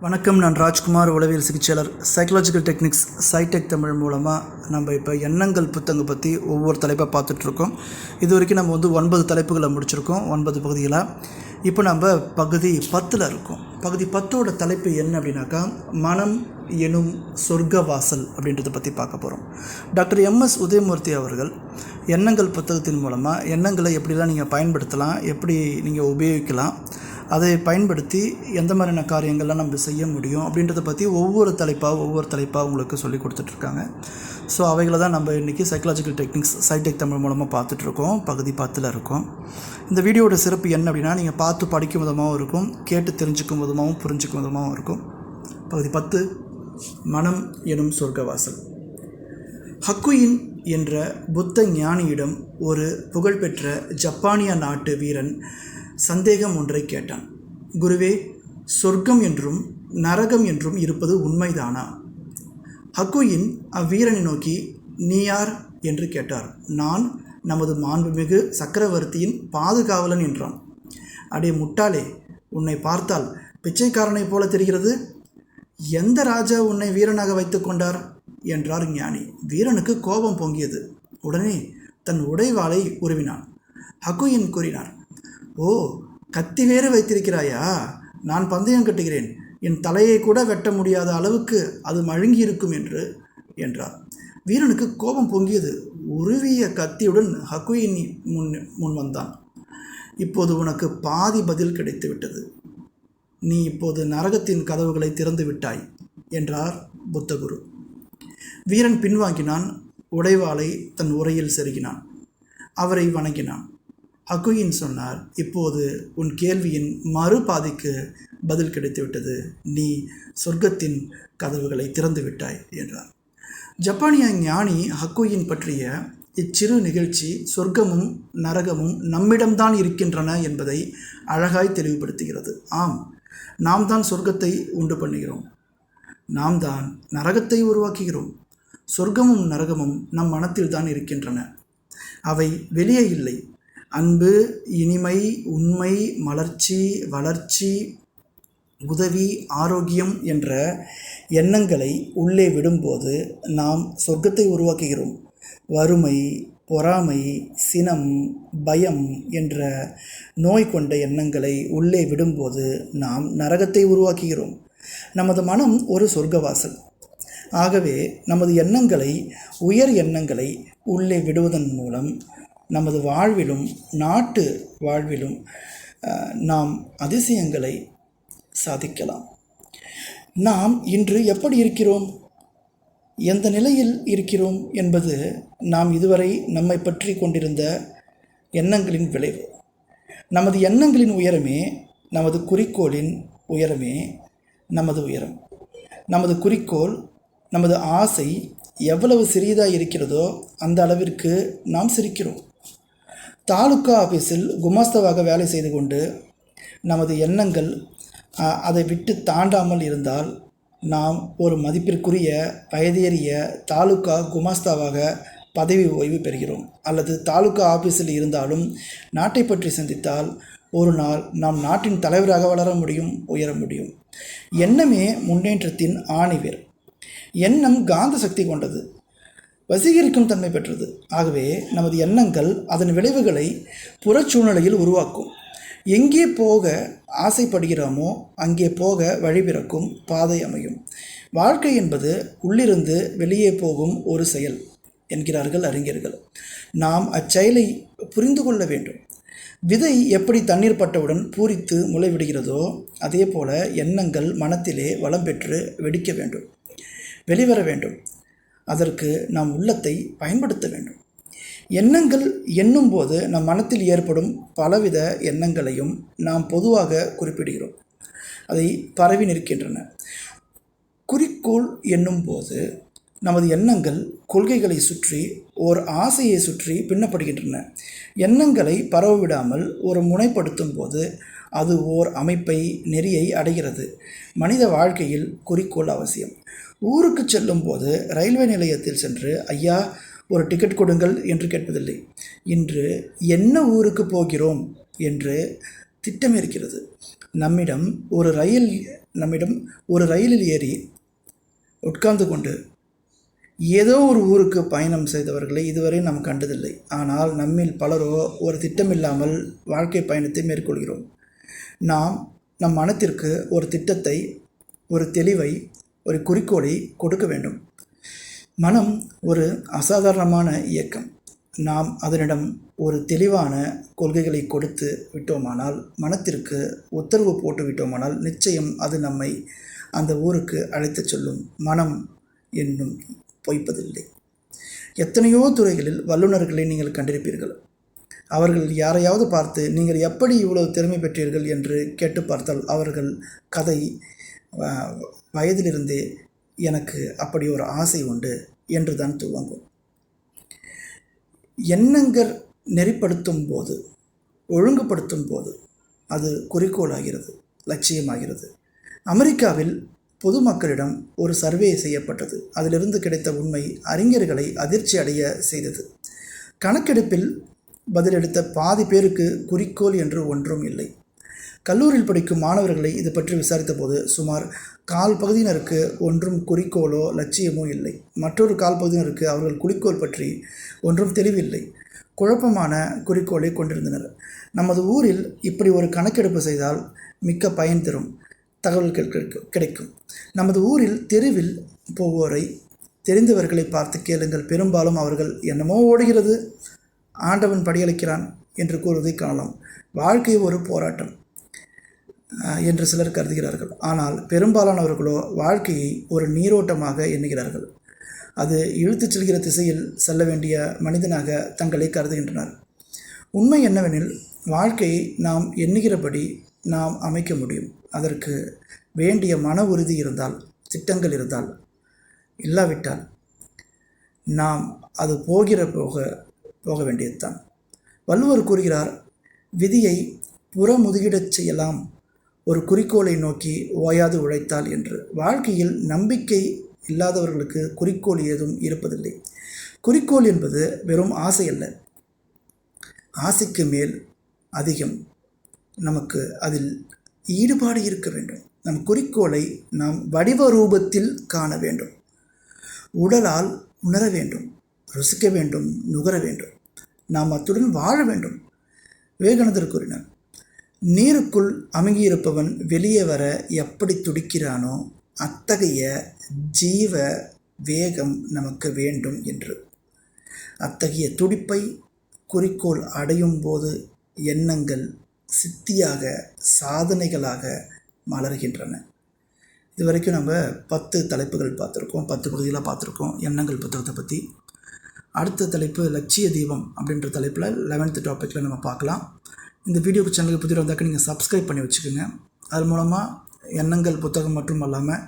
வணக்கம். நான் ராஜ்குமார், உளவியல் சிகிச்சையாளர். சைக்கலாஜிக்கல் டெக்னிக்ஸ் சைடெக் தமிழ் மூலமாக நம்ம இப்போ எண்ணங்கள் புத்தகம் பற்றி ஒவ்வொரு தலைப்பாக பார்த்துட்ருக்கோம். இது வரைக்கும் நம்ம 9 தலைப்புகளை முடிச்சிருக்கோம், 9 பகுதிகளாக. இப்போ நம்ம பகுதி 10 இருக்கோம். பகுதி 10ஓட தலைப்பு என்ன அப்படின்னாக்கா, மனம் எனும் சொர்க்கவாசல் அப்படின்றத பற்றி பார்க்க போகிறோம். Doctor M.S. உதயமூர்த்தி அவர்கள் எண்ணங்கள் புத்தகத்தின் மூலமாக எண்ணங்களை எப்படிலாம் நீங்கள் பயன்படுத்தலாம், எப்படி நீங்கள் உபயோகிக்கலாம், அதை பயன்படுத்தி எந்த மாதிரியான காரியங்கள்லாம் நம்ம செய்ய முடியும் அப்படின்றத பற்றி ஒவ்வொரு தலைப்பாக உங்களுக்கு சொல்லி கொடுத்துட்ருக்காங்க. ஸோ அவைகளை தான் நம்ம இன்றைக்கி சைக்கலாஜிக்கல் டெக்னிக்ஸ் சைடெக் தமிழ் மூலமாக பார்த்துட்ருக்கோம். பகுதி 10 இருக்கோம். இந்த வீடியோட சிறப்பு என்ன அப்படின்னா, நீங்கள் பார்த்து படிக்கும் விதமாகவும் இருக்கும், கேட்டு தெரிஞ்சுக்கும் விதமாகவும் புரிஞ்சுக்கும் விதமாகவும் இருக்கும். பகுதி 10, மனம் எனும் சொர்க்கவாசல். ஹக்குயின் என்ற புத்த ஞானியிடம் ஒரு புகழ்பெற்ற ஜப்பானிய நாட்டு வீரன் சந்தேகம் ஒன்றை கேட்டான். குருவே, சொர்க்கம் என்றும் நரகம் என்றும் இருப்பது உண்மைதானா? ஹக்குயின் அவ்வீரனை நோக்கி, நீ யார் என்று கேட்டார். நான் நமது மாண்புமிகு சக்கரவர்த்தியின் பாதுகாவலன் என்றான். அடே முட்டாளே, உன்னை பார்த்தால் பிச்சைக்காரனைப் போல தெரிகிறது. எந்த ராஜா உன்னை வீரனாக வைத்து கொண்டார் என்றார் ஞானி. வீரனுக்கு கோபம் பொங்கியது. உடனே தன் உடைவாளை உருவினான். ஹக்குயின் கூறினார், ஓ, கத்தி வேறு வைத்திருக்கிறாயா? நான் பந்தயம் கட்டுகிறேன். என் தலையை கூட வெட்ட முடியாத அளவுக்கு அது மழுங்கி இருக்கும் என்றார். வீரனுக்கு கோபம் பொங்கியது. உருவிய கத்தியுடன் ஹக்குயின் முன் வந்தான். இப்போது உனக்கு பாதி பதில் கிடைத்துவிட்டது. நீ இப்போது நரகத்தின் கதவுகளை திறந்து விட்டாய் என்றார் புத்தகுரு. வீரன் பின்வாங்கினான். உடைவாளை தன் உரையில் செருகினான். அவரை வணங்கினான். ஹக்குயின் சொன்னார், இப்போது உன் கேள்வியின் மறுபாதிக்கு பதில் கிடைத்துவிட்டது. நீ சொர்க்கத்தின் கதவுகளை திறந்து விட்டாய் என்றார். ஜப்பானிய ஞானி ஹக்குயின் பற்றிய இச்சிறு நிகழ்ச்சி சொர்க்கமும் நரகமும் நம்மிடம்தான் இருக்கின்றன என்பதை அழகாய் தெளிவுபடுத்துகிறது. ஆம், நாம் தான் சொர்க்கத்தை உண்டு பண்ணுகிறோம். நாம் தான் நரகத்தை உருவாக்குகிறோம். சொர்க்கமும் நரகமும் நம் மனத்தில் தான் இருக்கின்றன. அவை வெளியே இல்லை. அன்பு, இனிமை, உண்மை, மலர்ச்சி, வளர்ச்சி, உதவி, ஆரோக்கியம் என்ற எண்ணங்களை உள்ளே விடும்போது நாம் சொர்க்கத்தை உருவாக்குகிறோம். வறுமை, பொறாமை, சினம், பயம் என்ற நோய் கொண்ட எண்ணங்களை உள்ளே விடும்போது நாம் நரகத்தை உருவாக்குகிறோம். நமது மனம் ஒரு சொர்க்கவாசல். ஆகவே நமது எண்ணங்களை, உயர் எண்ணங்களை உள்ளே விடுவதன் மூலம் நமது வாழ்விலும் நாட்டு வாழ்விலும் நாம் அதிசயங்களை சாதிக்கலாம். நாம் இன்று எப்படி இருக்கிறோம், எந்த நிலையில் இருக்கிறோம் என்பது நாம் இதுவரை நம்மை பற்றி கொண்டிருந்த எண்ணங்களின் விளைவு. நமது எண்ணங்களின் உயரமே நமது குறிக்கோளின் உயரமே நமது உயரம். நமது குறிக்கோள், நமது ஆசை எவ்வளவு சிறியதாக இருக்கிறதோ அந்த அளவிற்கு நாம் சிரிக்கிறோம். தாலுக்கா ஆஃபீஸில் குமாஸ்தாவாக வேலை செய்து கொண்டு நமது எண்ணங்கள் அதை விட்டு தாண்டாமல் இருந்தால் நாம் ஒரு மதிப்பிற்குரிய வயதேறிய தாலுக்கா குமாஸ்தாவாக பதவி ஓய்வு பெறுகிறோம். அல்லது தாலுக்கா ஆஃபீஸில் இருந்தாலும் நாட்டை பற்றி சிந்தித்தால் ஒரு நாள் நாம் நாட்டின் தலைவராக வளர முடியும், உயர முடியும். எண்ணமே முன்னேற்றத்தின் ஆணிவேர். எண்ணம் காந்த சக்தி கொண்டது, வசீகரிக்கும் தன்மை பெற்றது. ஆகவே நமது எண்ணங்கள் அதன் விளைவுகளை புறச்சூழ்நிலையில் உருவாக்கும். எங்கே போக ஆசைப்படுகிறோமோ அங்கே போக வழிபிறக்கும் பாதை அமையும். வாழ்க்கை என்பது உள்ளிருந்து வெளியே போகும் ஒரு செயல் என்கிறார்கள் அறிஞர்கள். நாம் அச்செயலை புரிந்து கொள்ள வேண்டும். விதை எப்படி தண்ணீர் பட்டவுடன் பூரித்து முளைவிடுகிறதோ அதே போல எண்ணங்கள் மனத்திலே வளம் பெற்று வெடிக்க வேண்டும், வெளிவர வேண்டும். அதற்கு நாம் உள்ளத்தை பயன்படுத்த வேண்டும். எண்ணங்கள் எண்ணும்போது நம் மனத்தில் ஏற்படும் பலவித எண்ணங்களையும் நாம் பொதுவாக குறிப்பிடுகிறோம். அதை பரவி நிற்கின்றன. குறிக்கோள் எண்ணும்போது நமது எண்ணங்கள் கொள்கைகளை சுற்றி, ஓர் ஆசையை சுற்றி பின்னப்படுகின்றன. எண்ணங்களை பரவவிடாமல் ஒரு முனைப்படுத்தும் போது அது ஓர் அமைப்பை, நெறியை அடைகிறது. மனித வாழ்க்கையில் குறிக்கோள் அவசியம். ஊருக்கு செல்லும் போது ரயில்வே நிலையத்தில் சென்று, ஐயா ஒரு டிக்கெட் கொடுங்கள் என்று கேட்பதில்லை. இன்று என்ன ஊருக்கு போகிறோம் என்று திட்டம் இருக்கிறது. நம்மிடம் ஒரு ரயிலில் ஏறி உட்கார்ந்து கொண்டு ஏதோ ஒரு ஊருக்கு பயணம் செய்தவர்களை இதுவரை நாம் கண்டதில்லை. ஆனால் நம்மில் பலரோ ஒரு திட்டமில்லாமல் வாழ்க்கை பயணத்தை மேற்கொள்கிறோம். நாம் நம் மனத்திற்கு ஒரு திட்டத்தை, ஒரு தெளிவை, ஒரு குறிக்கோளை கொடுக்க வேண்டும். மனம் ஒரு அசாதாரணமான இயக்கம். நாம் அதனிடம் ஒரு தெளிவான கொள்கைகளை கொடுத்து விட்டோமானால், மனத்திற்கு உத்தரவு போட்டு விட்டோமானால், நிச்சயம் அது நம்மை அந்த ஊருக்கு அழைத்துச் செல்லும். மனம் என்னும் பொய்ப்பதில்லை. எத்தனையோ துறைகளில் வல்லுநர்களை நீங்கள் கண்டிருப்பீர்கள். அவர்கள் யாரையாவது பார்த்து நீங்கள் எப்படி இவ்வளவு திறமை பெற்றீர்கள் என்று கேட்டு பார்த்தால் அவர்கள் கதை வயதிலிருந்தே எனக்கு அப்படி ஒரு ஆசை உண்டு என்று தான் துவங்கும். எண்ணங்கள் நெறிப்படுத்தும் போது, ஒழுங்குபடுத்தும் போது அது குறிக்கோளாகிறது, லட்சியமாகிறது. அமெரிக்காவில் பொதுமக்களிடம் ஒரு சர்வே செய்யப்பட்டது. அதிலிருந்து கிடைத்த உண்மை அறிஞர்களை அதிர்ச்சி அடைய செய்தது. கணக்கெடுப்பில் பதிலளித்த பாதி பேருக்கு குறிக்கோள் என்று ஒன்றும் இல்லை. கல்லூரியில் படிக்கும் மாணவர்களை இது பற்றி விசாரித்த போது சுமார் கால் பகுதியினருக்கு ஒன்றும் குறிக்கோளோ லட்சியமோ இல்லை. மற்றொரு கால் பகுதியினருக்கு அவர்கள் குறிக்கோள் பற்றி ஒன்றும் தெளிவில்லை, குழப்பமான குறிக்கோளை கொண்டிருந்தனர். நமது ஊரில் இப்படி ஒரு கணக்கெடுப்பு செய்தால் மிக்க பயன் தரும் தகவல்கள் கிடைக்கும். நமது ஊரில் தெருவில் போவோரை தெரிந்தவர்களை பார்த்து கேளுங்கள். பெரும்பாலும் அவர்கள் என்னமோ ஓடுகிறது, ஆண்டவன் படியளிக்கிறான் என்று கூறுவதை காணலாம். வாழ்க்கை ஒரு போராட்டம் என்று சிலர் கருதுகிறார்கள். ஆனால் பெரும்பாலானவர்களோ வாழ்க்கையை ஒரு நீரோட்டமாக எண்ணுகிறார்கள். அது இழுத்துச் செல்கிற திசையில் செல்ல வேண்டிய மனிதனாக தங்களை கருதுகின்றனர். உண்மை என்னவெனில், வாழ்க்கையை நாம் எண்ணுகிறபடி நாம் அமைக்க முடியும். அதற்கு வேண்டிய மன உறுதி இருந்தால், திட்டங்கள் இருந்தால். இல்லாவிட்டால் நாம் அது போக வேண்டியதுதான். வள்ளுவர் கூறுகிறார், விதியை புறமுதுகிடச் செய்யலாம் ஒரு குறிக்கோளை நோக்கி ஓயாது உழைத்தால் என்று. வாழ்க்கையில் நம்பிக்கை இல்லாதவர்களுக்கு குறிக்கோள் ஏதும் இருப்பதில்லை. குறிக்கோள் என்பது வெறும் ஆசை அல்ல, ஆசைக்கு மேல் அதிகம் நமக்கு அதில் ஈடுபாடு இருக்க வேண்டும். நம் குறிக்கோளை நாம் வடிவ ரூபத்தில் காண வேண்டும். உடலால் உணர வேண்டும், ருசிக்க வேண்டும், நுகர வேண்டும். நாம் அத்துடன் வாழ வேண்டும். விவேகானந்தர் கூறினார், நீருக்குள் அமுங்கியிருப்பவன் வெளியே வர எப்படி துடிக்கிறானோ அத்தகைய ஜீவ வேகம் நமக்கு வேண்டும் என்று. அத்தகைய துடிப்பை குறிக்கோள் அடையும் போது எண்ணங்கள் சித்தியாக, சாதனைகளாக மலர்கின்றன. இது வரைக்கும் நம்ம 10 தலைப்புகள் பார்த்துருக்கோம், 10 பகுதிகளாக பார்த்துருக்கோம் எண்ணங்கள் புத்தகத்தை பற்றி. அடுத்த தலைப்பு லட்சிய தீபம் அப்படின்ற தலைப்பில் 11th டாப்பிக்கில் நம்ம பார்க்கலாம். இந்த வீடியோக்கு சேனலுக்கு புதிய வந்தாக்க நீங்கள் சப்ஸ்கிரைப் பண்ணி வச்சுக்கோங்க. அது மூலமாக எண்ணங்கள் புத்தகம் மட்டும் இல்லாமல்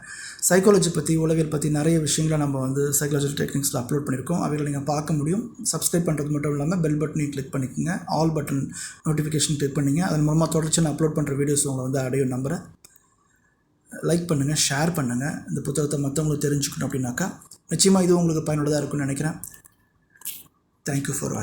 சைக்காலஜி பற்றி, உளவியல் பற்றி நிறைய விஷயங்களை நம்ம சைக்காலஜிக்கல் டெக்னிக்ஸில் அப்லோட் பண்ணியிருக்கோம். அவைகளை நீங்கள் பார்க்க முடியும். சப்ஸ்கிரைப் பண்ணுறது மட்டும் இல்லாமல் பெல் பட்டனையும் கிளிக் பண்ணிக்கோங்க. ஆல் பட்டன் நோட்டிஃபிகேஷன் கிளிக் பண்ணிங்க. அதன் மூலமாக தொடர்ச்சி நான் அப்லோட் பண்ணுற வீடியோஸ் உங்களை அடையும் நம்புகிறேன். லைக் பண்ணுங்கள், ஷேர் பண்ணுங்கள். இந்த புத்தகத்தை மற்றவங்களுக்கு தெரிஞ்சுக்கணும் அப்படின்னாக்கா நிச்சயமாக இது உங்களுக்கு பயனுள்ளதாக இருக்கும்னு நினைக்கிறேன். தேங்க்யூ ஃபார் வாட்சிங்.